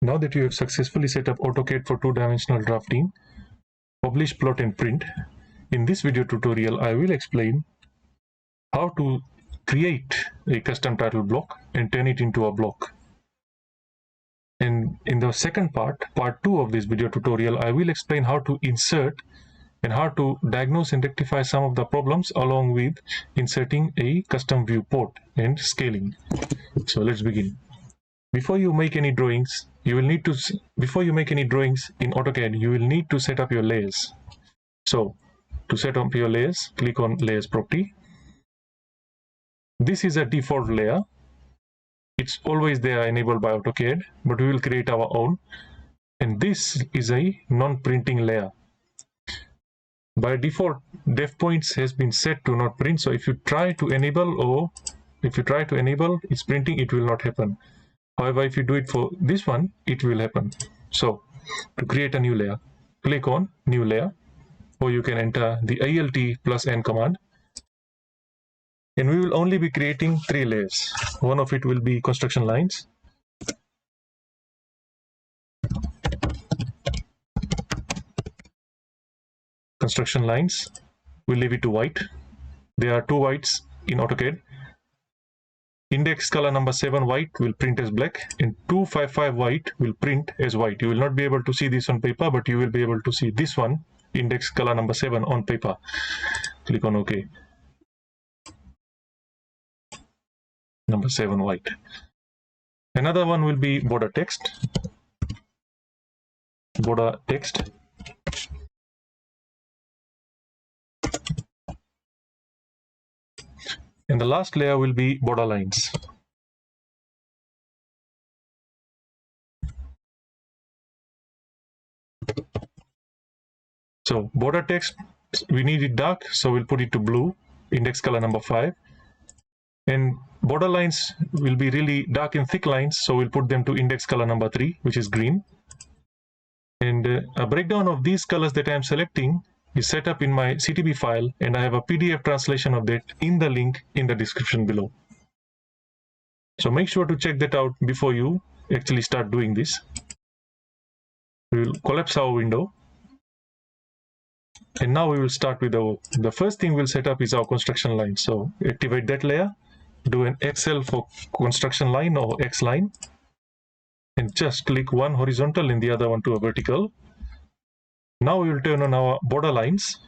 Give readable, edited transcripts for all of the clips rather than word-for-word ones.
Now that you have successfully set up AutoCAD for two-dimensional drafting, publish, plot and print, in this video tutorial I will explain how to create a custom title block and turn it into a block. And in the second part 2 of this video tutorial, I will explain how to insert and how to diagnose and rectify some of the problems along with inserting a custom viewport and scaling. So let's begin. Before you make any drawings, before you make any drawings in AutoCAD, you will need to set up your layers. So to set up your layers, click on Layers property. This is a default layer. It's always there enabled by AutoCAD, but we will create our own. And this is a non-printing layer. By default, def points has been set to not print. So if you try to enable its printing, it will not happen. However, if you do it for this one, it will happen. So to create a new layer, click on New Layer, or you can enter the Alt+N command. And we will only be creating 3 layers. One of it will be construction lines. Construction lines, we'll leave it to white. There are 2 whites in AutoCAD. Index color number 7 white will print as black, and 255 white will print as white. You will not be able to see this on paper, but you will be able to see this one, index color number 7, on paper. Click on OK. Number 7 white. Another one will be border text. Border text. And the last layer will be border lines. So border text, we need it dark, so we'll put it to blue, index color number 5. And border lines will be really dark and thick lines, so we'll put them to index color number 3, which is green. And a breakdown of these colors that I'm selecting is set up in my CTB file, and I have a PDF translation of that in the link in the description below. So make sure to check that out before you actually start doing this. We will collapse our window. And now we will start with the first thing we'll set up is our construction line. So activate that layer, do an XL for construction line or X line, and just click one horizontal and the other one to a vertical. Now we will turn on our border lines,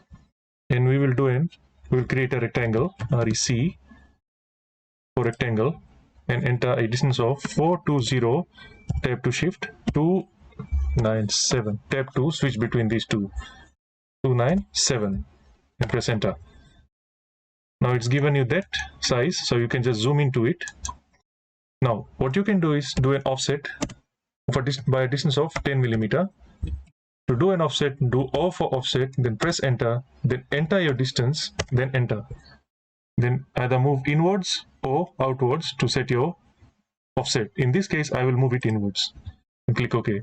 and we will create a rectangle, REC for rectangle, and enter a distance of 420, tab to shift 297, tab to switch between these two, 297, and press enter. Now it's given you that size, so you can just zoom into it. Now what you can do is do an offset by a distance of 10 millimeter. To do an offset, do O for offset, then press enter, then enter your distance, then enter. Then either move inwards or outwards to set your offset. In this case, I will move it inwards and click OK.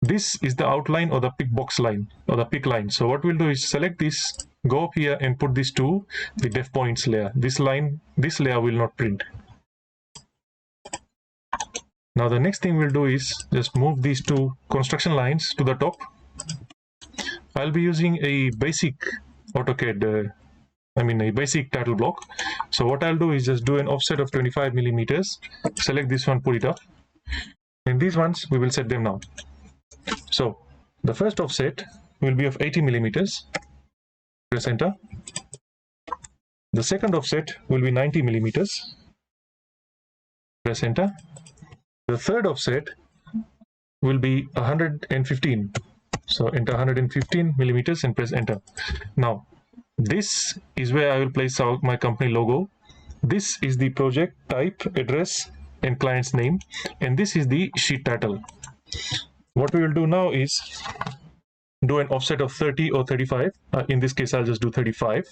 This is the outline or the pick box line or the pick line. So what we'll do is select this, go up here and put this to the def points layer. This layer will not print. Now the next thing we'll do is just move these 2 construction lines to the top. I'll be using a basic AutoCAD, a basic title block. So what I'll do is just do an offset of 25 millimeters, select this one, put it up, and these ones we will set them now. So the first offset will be of 80 millimeters, press enter. The second offset will be 90 millimeters, press enter. The third offset will be 115. So enter 115 millimeters and press enter. Now, this is where I will place out my company logo. This is the project type, address, and client's name. And this is the sheet title. What we will do now is do an offset of 30 or 35. In this case, I'll just do 35.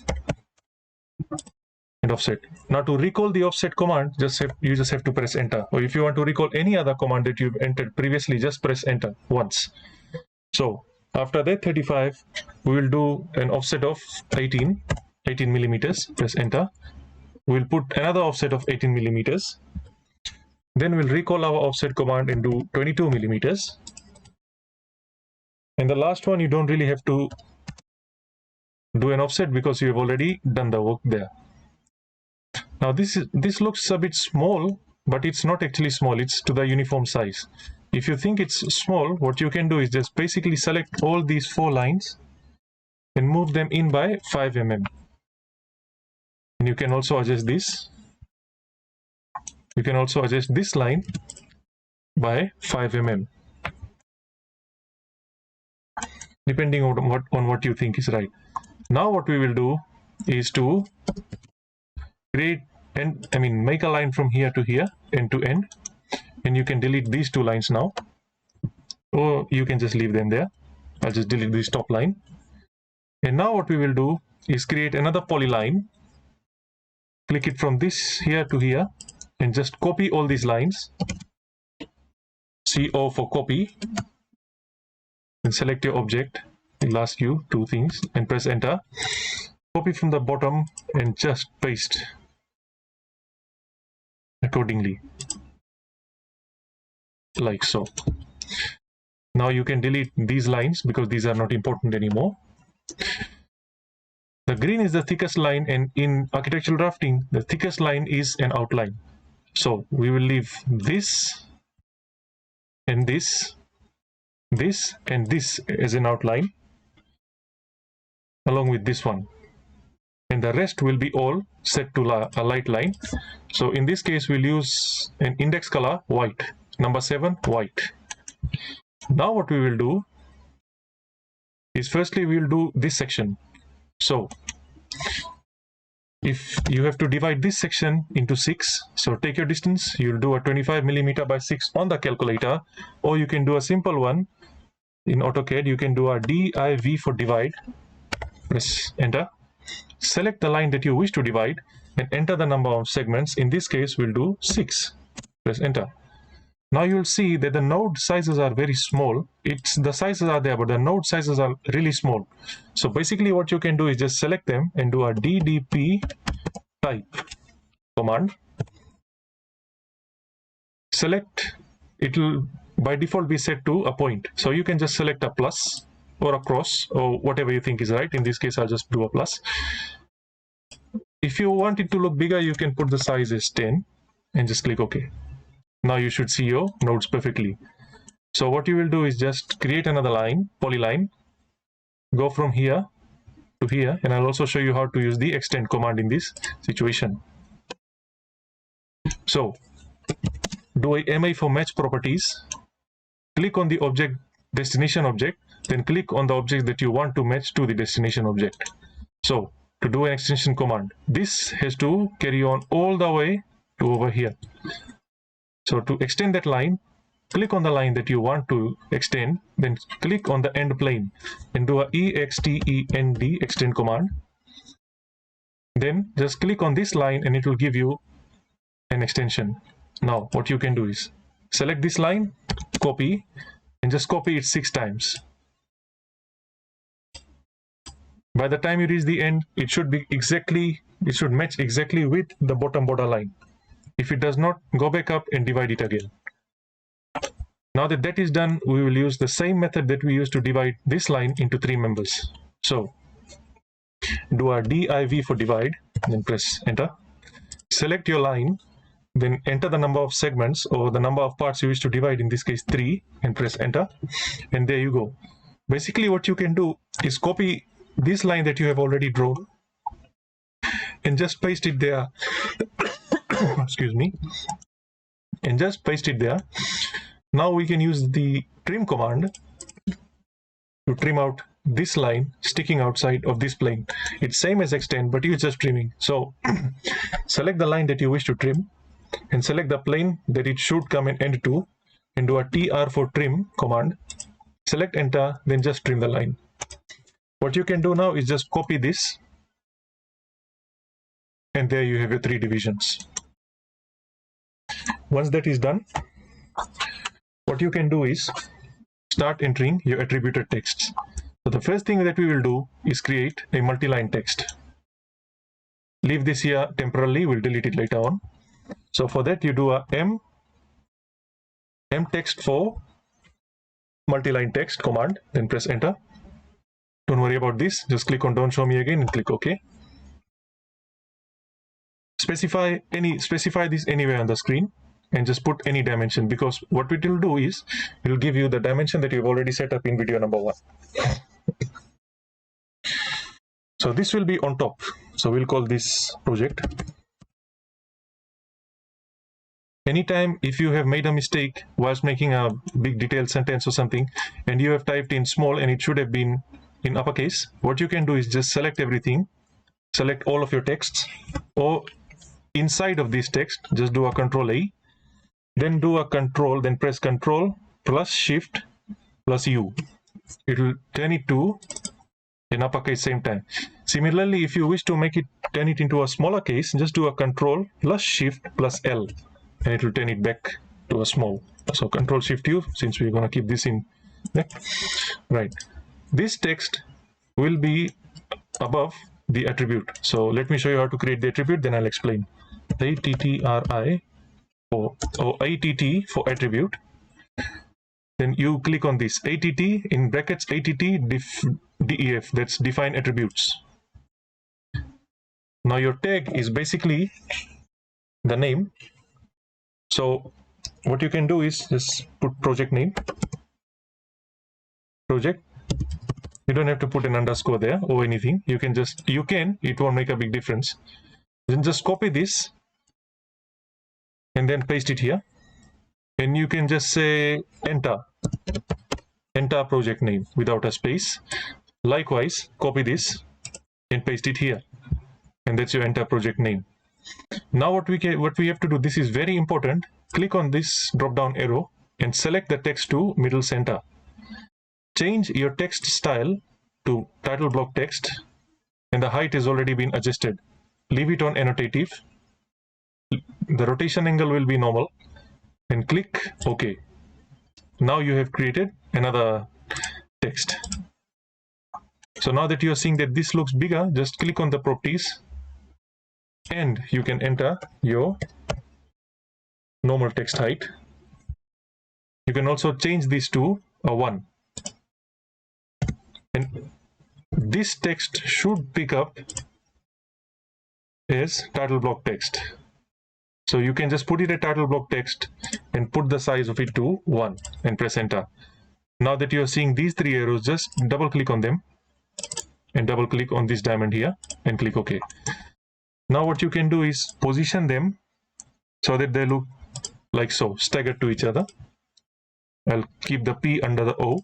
And offset. Now to recall the offset command, you just have to press enter. Or if you want to recall any other command that you've entered previously, just press enter once. So after that 35, we will do an offset of 18 millimeters, press enter. We'll put another offset of 18 millimeters. Then we'll recall our offset command and do 22 millimeters. And the last one, you don't really have to do an offset because you have already done the work there. Now this looks a bit small, but it's not actually small. It's to the uniform size. If you think it's small, what you can do is just basically select all these 4 lines and move them in by 5 mm. And you can also adjust this. You can also adjust this line by 5 mm, depending on what you think is right. Now what we will do is to create make a line from here to here, end to end, and you can delete these 2 lines now, or you can just leave them there. I'll just delete this top line. And now what we will do is create another polyline, click it from this here to here, and just copy all these lines, CO for copy, and select your object. It'll ask you 2 things and press enter. Copy from the bottom and just paste accordingly, like so. Now you can delete these lines because these are not important anymore. The green is the thickest line, and in architectural drafting, the thickest line is an outline. So we will leave this and this and this as an outline, along with this one. And the rest will be all set to a light line. So in this case, we'll use an index color white, number 7 white. Now what we will do is firstly we will do this section. So if you have to divide this section into 6, so take your distance, you'll do a 25 millimeter by 6 on the calculator, or you can do a simple one in AutoCAD. You can do a div for divide, press enter, select the line that you wish to divide and enter the number of segments. In this case, we'll do 6, press enter. Now you'll see that the node sizes are very small. The sizes are there, but the node sizes are really small. So basically what you can do is just select them and do a DDP type command. Select, it will by default be set to a point. So you can just select a plus or a cross or whatever you think is right. In this case, I'll just do a plus. If you want it to look bigger, you can put the size as 10 and just click OK. Now you should see your nodes perfectly. So what you will do is just create another line, polyline, go from here to here, and I'll also show you how to use the extend command in this situation. So do a MA for match properties, click on the object, destination object, then click on the object that you want to match to the destination object. So to do an extension command, this has to carry on all the way to over here. So to extend that line, click on the line that you want to extend, then click on the end plane and do a extend extend command. Then just click on this line and it will give you an extension. Now what you can do is select this line, copy, and just copy it 6 times. By the time you reach the end, it should match exactly with the bottom border line. If it does not, go back up and divide it again. Now that that is done, we will use the same method that we used to divide this line into 3 members. So do a div for divide, then press enter. Select your line, then enter the number of segments or the number of parts you wish to divide, in this case 3, and press enter. And there you go. Basically what you can do is copy this line that you have already drawn and just paste it there. Excuse me, and just paste it there. Now we can use the trim command to trim out this line sticking outside of this plane. It's same as extend, but you're just trimming. So select the line that you wish to trim and select the plane that it should come and end to, and do a tr for trim command. Select enter, then just trim the line. What you can do now is just copy this, and there you have your 3 divisions. Once that is done, what you can do is start entering your attributed texts. So the first thing that we will do is create a multi-line text. Leave this here temporarily, we'll delete it later on. So for that you do a M mtext for multi-line text command, then press enter. Don't worry about this, just click on don't show me again and click OK. Specify this anywhere on the screen and just put any dimension, because what it will do is it will give you the dimension that you've already set up in video number 1. So this will be on top, so we'll call this project. Anytime if you have made a mistake whilst making a big detailed sentence or something and you have typed in small and it should have been in uppercase, what you can do is just select everything, select all of your texts, or inside of this text just do a Control A, then press Control plus Shift plus U. It will turn it to in uppercase same time. Similarly, if you wish to turn it into a smaller case, just do a Control plus Shift plus L and it will turn it back to a small. So Control Shift U, since we're going to keep this in there. Right. This text will be above the attribute. So let me show you how to create the attribute, then I'll explain. ATTRI or ATT for attribute. Then you click on this ATT in brackets ATT DEF, that's define attributes. Now your tag is basically the name. So what you can do is just put project name, project. You don't have to put an underscore there or anything. You can, it won't make a big difference. Then just copy this and then paste it here. And you can just say enter project name without a space. Likewise, copy this and paste it here. And that's your enter project name. Now what we have to do, this is very important. Click on this drop down arrow and select the text to middle center. Change your text style to title block text, and the height has already been adjusted. Leave it on annotative. The rotation angle will be normal, and click OK. Now you have created another text. So now that you are seeing that this looks bigger, just click on the properties and you can enter your normal text height. You can also change this to a 1. And this text should pick up as title block text. So you can just put it a title block text and put the size of it to 1 and press enter. Now that you are seeing these 3 arrows, just double click on them and double click on this diamond here and click OK. Now what you can do is position them so that they look like so, staggered to each other. I'll keep the P under the O.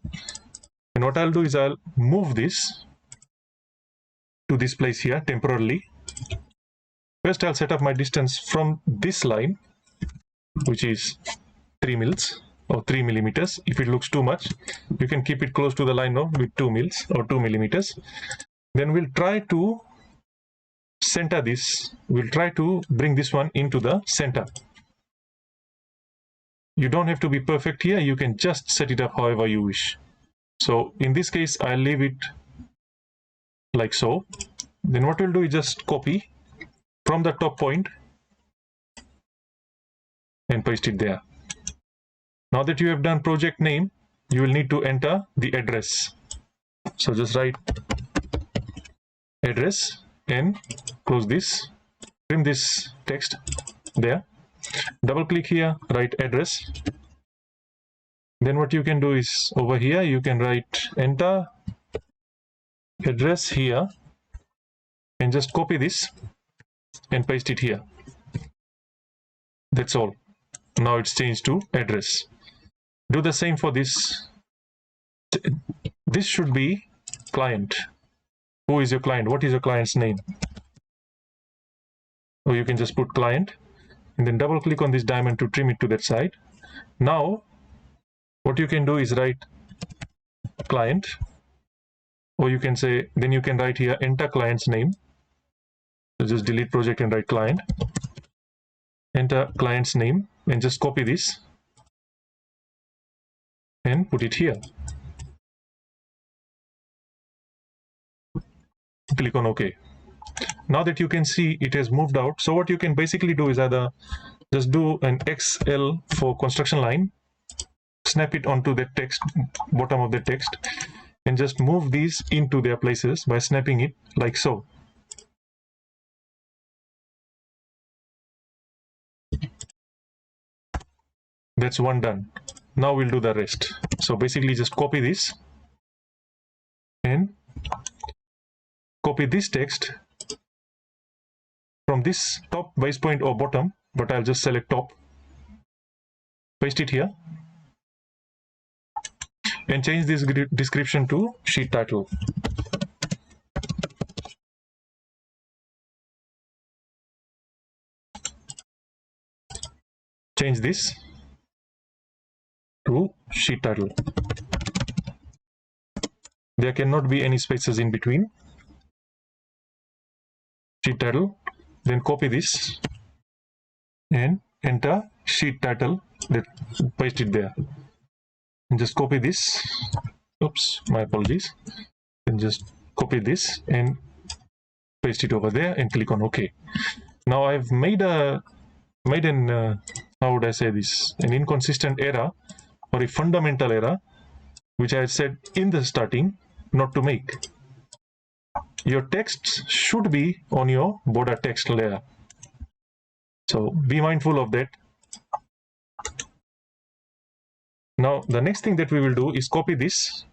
And what I'll do is I'll move this to this place here temporarily. First, I'll set up my distance from this line, which is 3 mils or 3 millimeters. If it looks too much, you can keep it close to the line now with 2 mils or 2 millimeters. Then we'll try to center this. We'll try to bring this one into the center. You don't have to be perfect here. You can just set it up however you wish. So in this case, I'll leave it like so. Then what we'll do is just copy from the top point and paste it there. Now that you have done project name, you will need to enter the address. So just write address and close this, trim this text there, double click here, write address. Then what you can do is over here you can write enter address here and just copy this and paste it here. That's all. Now it's changed to address. Do the same for this. This should be client. Who is your client? What is your client's name? Or you can just put client and then double click on this diamond to trim it to that side. Now what you can do is write client, or you can say, then you can write here enter client's name. So just delete project and write client, enter client's name and just copy this and put it here. Click on OK. Now that you can see it has moved out, so what you can basically do is either just do an XL for construction line snap it onto the text, bottom of the text, and just move these into their places by snapping it like so. That's one done. Now we'll do the rest. So basically just copy this and copy this text from this top base point or bottom, but I'll just select top, paste it here, and change this description to sheet title. Change this to sheet title. There cannot be any spaces in between. Sheet title. Then copy this and enter sheet title. Paste it there. And just copy this. Oops, my apologies. And just copy this and paste it over there and click on OK. Now I've made an how would I say this? An inconsistent error or a fundamental error, which I said in the starting not to make. Your text should be on your border text layer. So be mindful of that. Now the next thing that we will do is copy this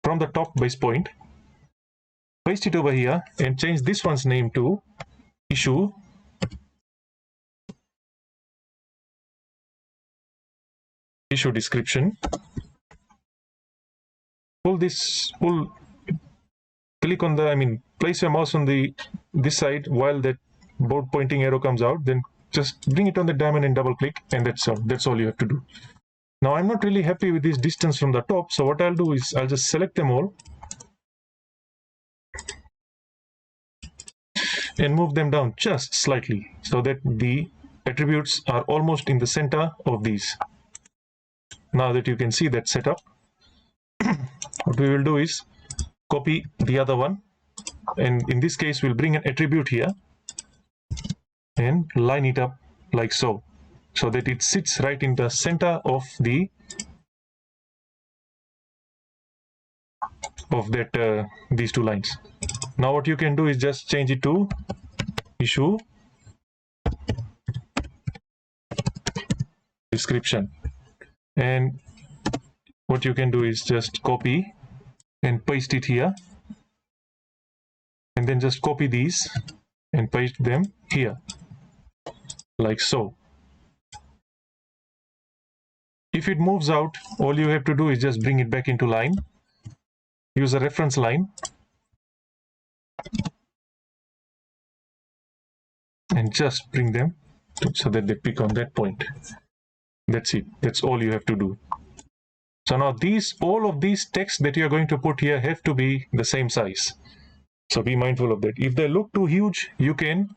from the top base point, paste it over here and change this one's name to issue description. Click on the, place your mouse on this side while that board pointing arrow comes out, then just bring it on the diamond and double click, and that's all you have to do. Now I'm not really happy with this distance from the top, so what I'll do is I'll just select them all and move them down just slightly so that the attributes are almost in the center of these. Now that you can see that setup, what we will do is copy the other one, and in this case we'll bring an attribute here and line it up like so that it sits right in the center of these two lines. Now what you can do is just change it to issue description, and what you can do is just copy and paste it here, and then just copy these and paste them here like so. If it moves out, all you have to do is just bring it back into line, use a reference line, and just bring them so that they pick on that point. That's it. That's all you have to do. So now all of these texts that you are going to put here have to be the same size. So be mindful of that. If they look too huge, you can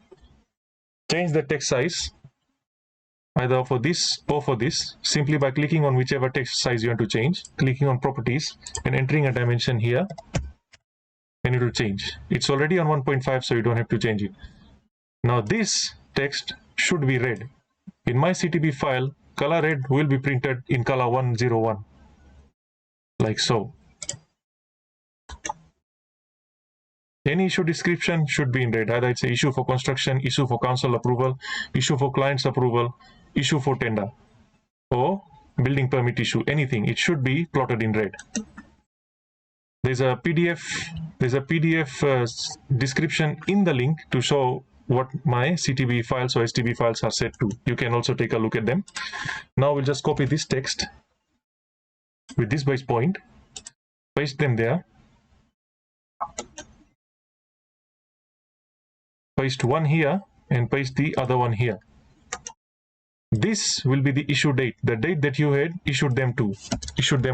change the text size either for this or for this, simply by clicking on whichever text size you want to change, clicking on properties and entering a dimension here, and it will change. It's already on 1.5, so you don't have to change it. Now this text should be red. In my CTB file, color red will be printed in color 101, like so. Any issue description should be in red. Either it's an issue for construction, issue for council approval, issue for client's approval, issue for tender, or building permit issue, anything. It should be plotted in red. There's a PDF description in the link to show what my CTB files or STB files are set to. You can also take a look at them. Now we'll just copy this text with this base point, paste them there, paste one here and paste the other one here. This will be the issue date, the date that you had issued them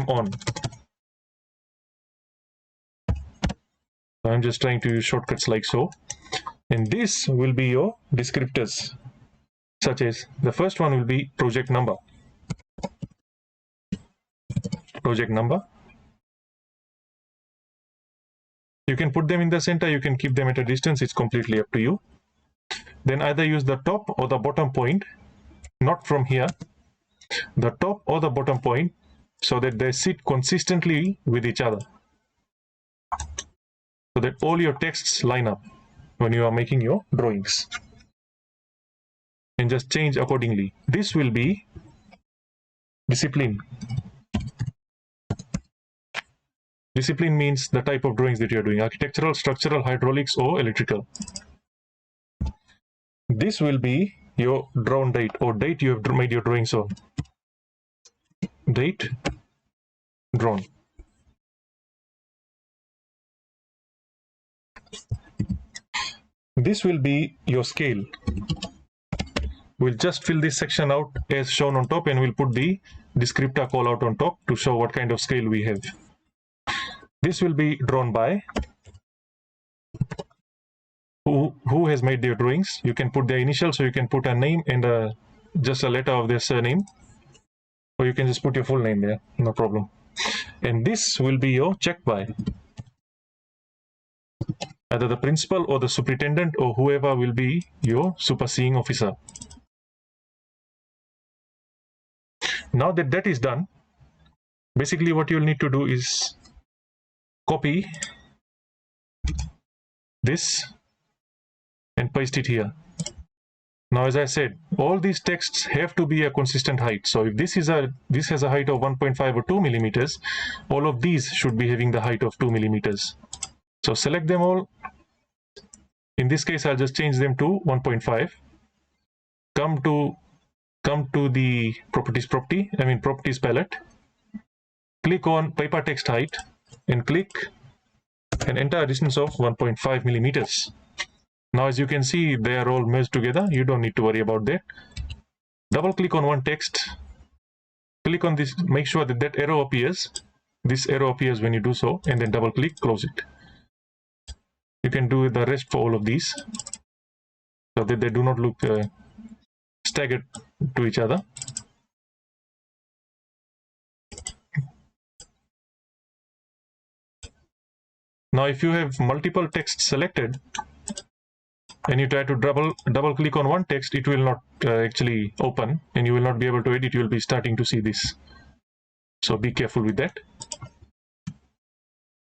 on. So I'm just trying to use shortcuts like so. And this will be your descriptors, such as the first one will be project number. You can put them in the center, you can keep them at a distance, it's completely up to you. Then either use the top or the bottom point, not from here, the top or the bottom point so that they sit consistently with each other, so that all your texts line up when you are making your drawings, and just change accordingly. This will be discipline. Discipline means the type of drawings that you're doing: architectural, structural, hydraulics, or electrical. This will be your drawn date, or date you have made your drawings on. Date drawn. This will be your scale. We'll just fill this section out as shown on top, and we'll put the descriptor call out on top to show what kind of scale we have. This will be drawn by who has made their drawings. You can put their initials, so you can put a name and just a letter of their surname, or you can just put your full name there, no problem. And this will be your check by either the principal or the superintendent, or whoever will be your superseeing officer. Now that that is done, basically what you'll need to do is copy this and paste it here. Now, as I said, all these texts have to be a consistent height. So if this has a height of 1.5 or 2 millimeters, all of these should be having the height of 2 millimeters. So select them all. In this case, I'll just change them to 1.5. Come to the properties palette. Click on paper text height and click and enter a distance of 1.5 millimeters. Now, as you can see, they are all merged together. You don't need to worry about that. Double click on one text. Click on this, make sure that that arrow appears. This arrow appears when you do so, and then double click, close it. You can do the rest for all of these, so that they do not look staggered to each other. Now, if you have multiple texts selected and you try to double click on one text, it will not actually open, and you will not be able to edit. You will be starting to see this. So be careful with that.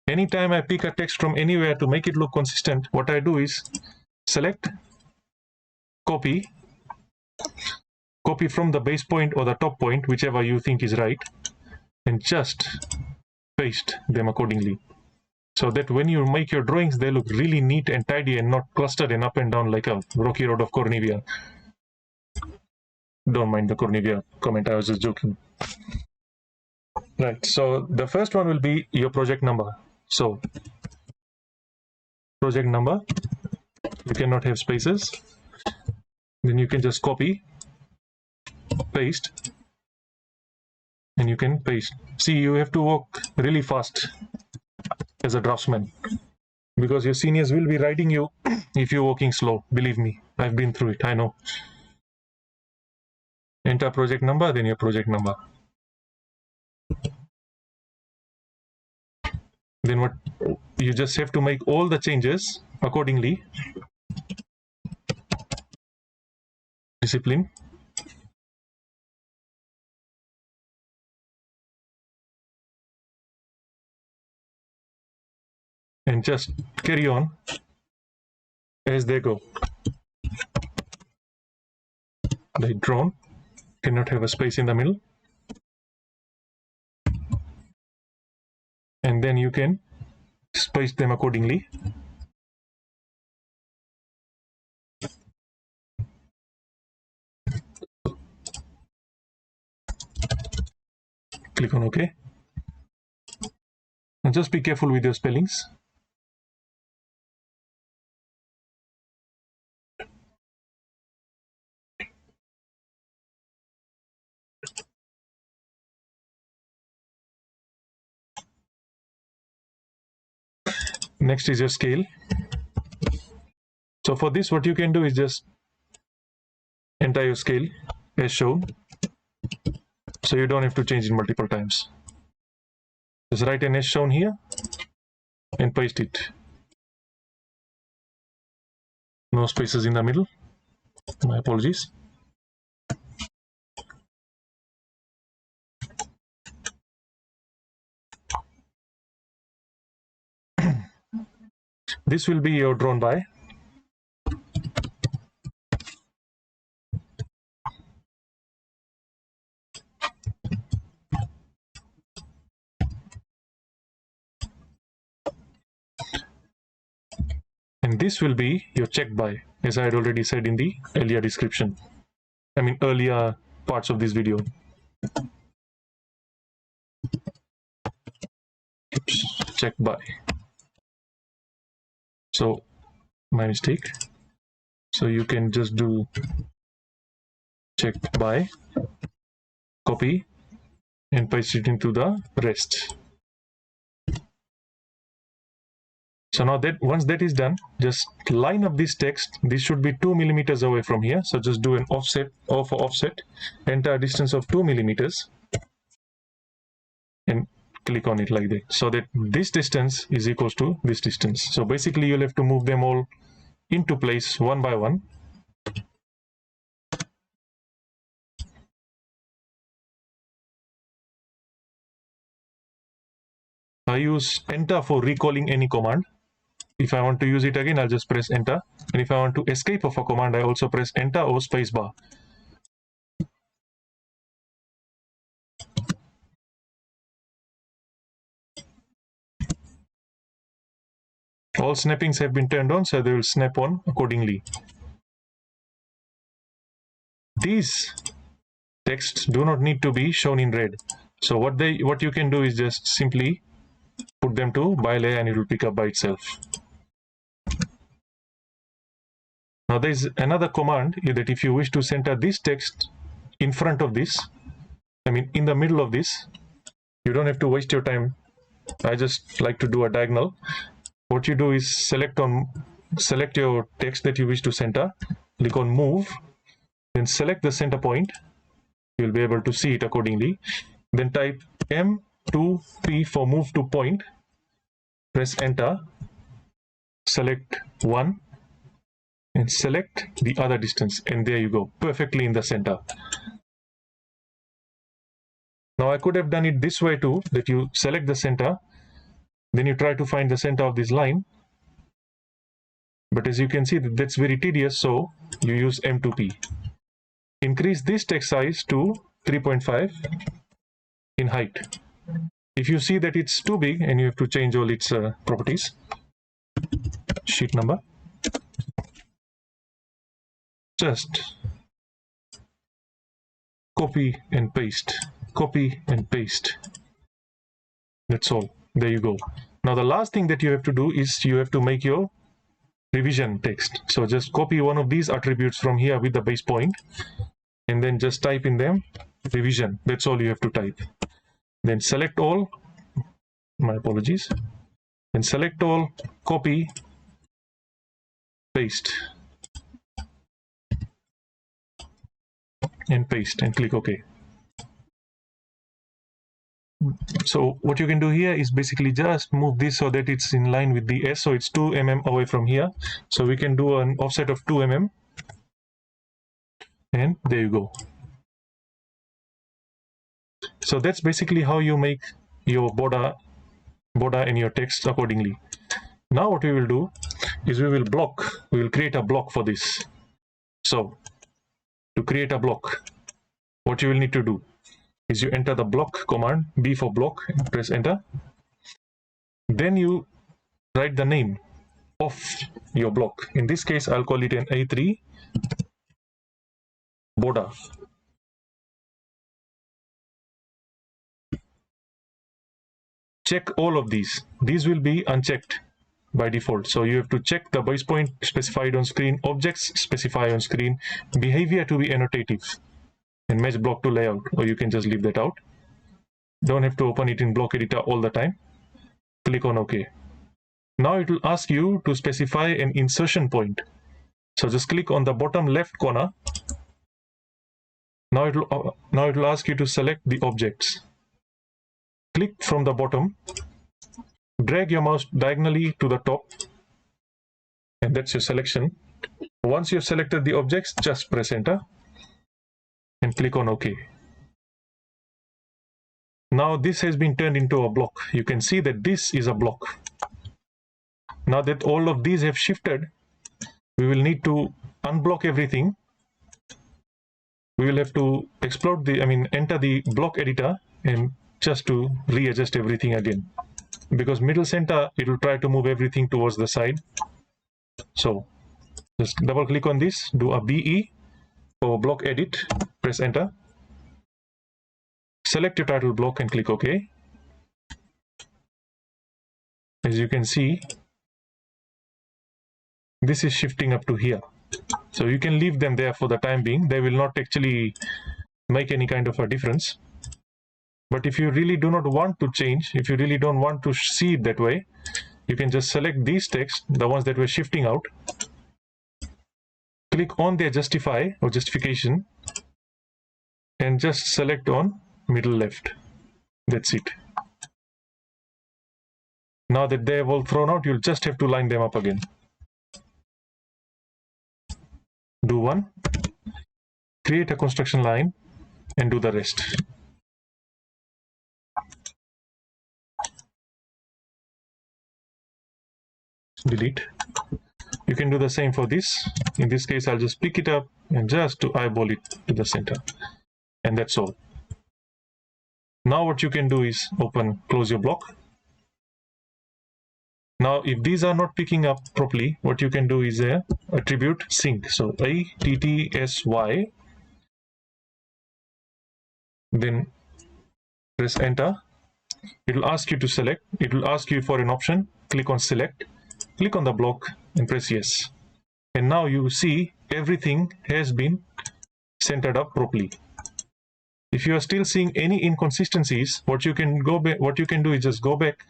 Anytime I pick a text from anywhere to make it look consistent, what I do is select, copy from the base point or the top point, whichever you think is right, and just paste them accordingly, so that when you make your drawings, they look really neat and tidy and not clustered and up and down like a rocky road of Cornevia. Don't mind the Cornevia comment, I was just joking. Right, so the first one will be your project number. So project number, you cannot have spaces. Then you can just copy, paste, and you can paste. See, you have to work really fast as a draftsman, because your seniors will be riding you if you're working slow. Believe me, I've been through it, I know. Enter project number, then your project number. Then what you just have to make all the changes accordingly. Discipline. And just carry on as they go. They drawn, cannot have a space in the middle. And then you can space them accordingly. Click on OK. And just be careful with your spellings. Next is your scale. So for this, what you can do is just enter your scale as shown, so you don't have to change it multiple times. Just write an as shown here and paste it. No spaces in the middle. My apologies. this will be your drawn by. And this will be your check by, as I had already said in the earlier description. I mean, earlier parts of this video. Oops, check by. So, my mistake. So you can just do check by, copy, and paste it into the rest. So now that once that is done, just line up this text. This should be 2 millimeters away from here. So just do an offset, enter a distance of 2 millimeters, and click on it like that. So that this distance is equals to this distance. So basically you'll have to move them all into place one by one. I use enter for recalling any command. If I want to use it again, I'll just press enter. And if I want to escape of a command, I also press enter or spacebar. All snappings have been turned on, so they will snap on accordingly. These texts do not need to be shown in red. So what you can do is just simply put them to by layer and it will pick up by itself. Now there is another command that if you wish to center this text in front of this, I mean in the middle of this, you don't have to waste your time. I just like to do a diagonal. What you do is select your text that you wish to center, click on move, then select the center point. You'll be able to see it accordingly. Then type M2P for move to point, press enter, select 1 and select the other distance, and there you go, perfectly in the center. Now I could have done it this way too, that you select the center, then you try to find the center of this line, but as you can see that's very tedious, so you use M2P. Increase this text size to 3.5 in height. If you see that it's too big and you have to change all its properties, sheet number, just copy and paste, copy and paste. That's all. There you go. Now the last thing that you have to do is you have to make your revision text. So just copy one of these attributes from here with the base point and then just type in them revision. That's all you have to type. Then select all, my apologies, then select all, copy, paste, and paste and click OK. So what you can do here is basically just move this so that it's in line with the S, so it's 2 mm away from here. So we can do an offset of 2 mm, and there you go. So that's basically how you make your border and your text accordingly. Now what we will do is we will create a block for this. So to create a block, what you will need to do is you enter the block command, B for block, and press enter. Then you write the name of your block. In this case, I'll call it an A3 border. Check all of these. These will be unchecked by default. So you have to check the base point specified on screen, objects specified on screen, behavior to be annotative, and match block to layout, or you can just leave that out. Don't have to open it in block editor all the time. Click on OK. Now it will ask you to specify an insertion point. So just click on the bottom left corner. Now it will ask you to select the objects. Click from the bottom, drag your mouse diagonally to the top, and that's your selection. Once you've selected the objects, just press enter and click on OK. Now this has been turned into a block. You can see that this is a block. Now that all of these have shifted, we will need to unblock everything. We will have to enter the block editor and just to readjust everything again. Because middle center, it will try to move everything towards the side. So just double click on this, do a BE for block edit, press enter. Select your title block and click OK. As you can see, this is shifting up to here. So you can leave them there for the time being. They will not actually make any kind of a difference. But if you really do not want to change, if you really don't want to see it that way, you can just select these text, the ones that were shifting out, click on their justify or justification, and just select on middle left. That's it. Now that they have all thrown out, you'll just have to line them up again. Do one, create a construction line, and do the rest. Delete. You can do the same for this. In this case, I'll just pick it up and just to eyeball it to the center. And that's all. Now what you can do is close your block. Now, if these are not picking up properly, what you can do is attribute sync. So ATTSY, then press enter. It will ask you to select. It will ask you for an option. Click on select. Click on the block and press yes. And now you see everything has been centered up properly. If you are still seeing any inconsistencies, what you can do is just go back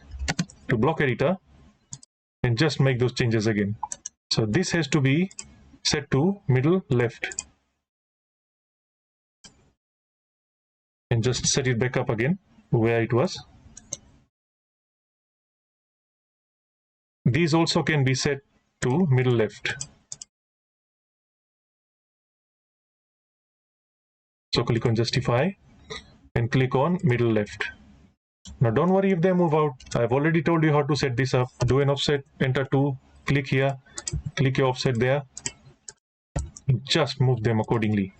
to block editor and just make those changes again. So this has to be set to middle left. And just set it back up again where it was. These also can be set to middle left. So click on justify and click on middle left. Now don't worry if they move out. I've already told you how to set this up. Do an offset, enter 2, click here, click your offset there. Just move them accordingly.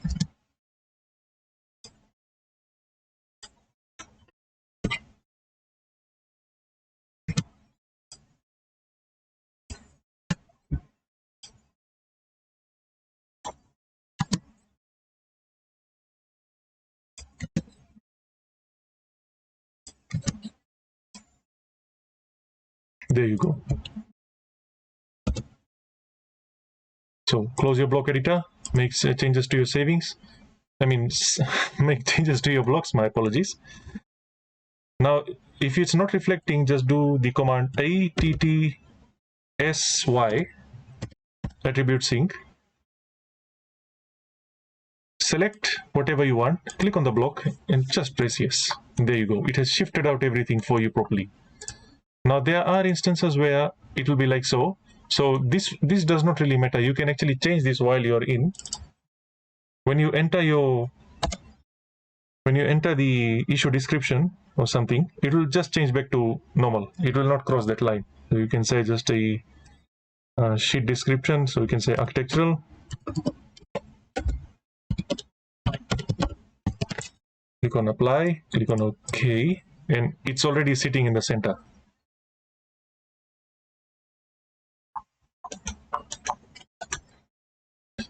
There you go. So close your block editor, make changes to your savings. Make changes to your blocks, my apologies. Now, if it's not reflecting, just do the command ATTSY, attribute sync. Select whatever you want, click on the block and just press yes. There you go. It has shifted out everything for you properly. Now there are instances where it will be like so. So this does not really matter. You can actually change this while you're in. When you enter the issue description or something, it will just change back to normal. It will not cross that line. So you can say just a sheet description. So you can say architectural. Click on apply, click on OK, and it's already sitting in the center.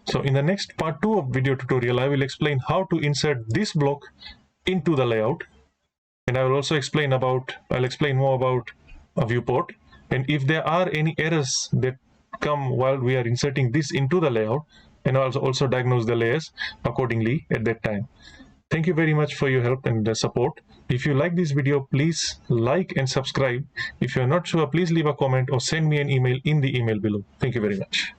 So in the next part 2 of video tutorial, I will explain how to insert this block into the layout. And I will also explain more about a viewport. And if there are any errors that come while we are inserting this into the layout, and I'll also diagnose the layers accordingly at that time. Thank you very much for your help and support. If you like this video, please like and subscribe. If you're not sure, please leave a comment or send me an email in the email below. Thank you very much.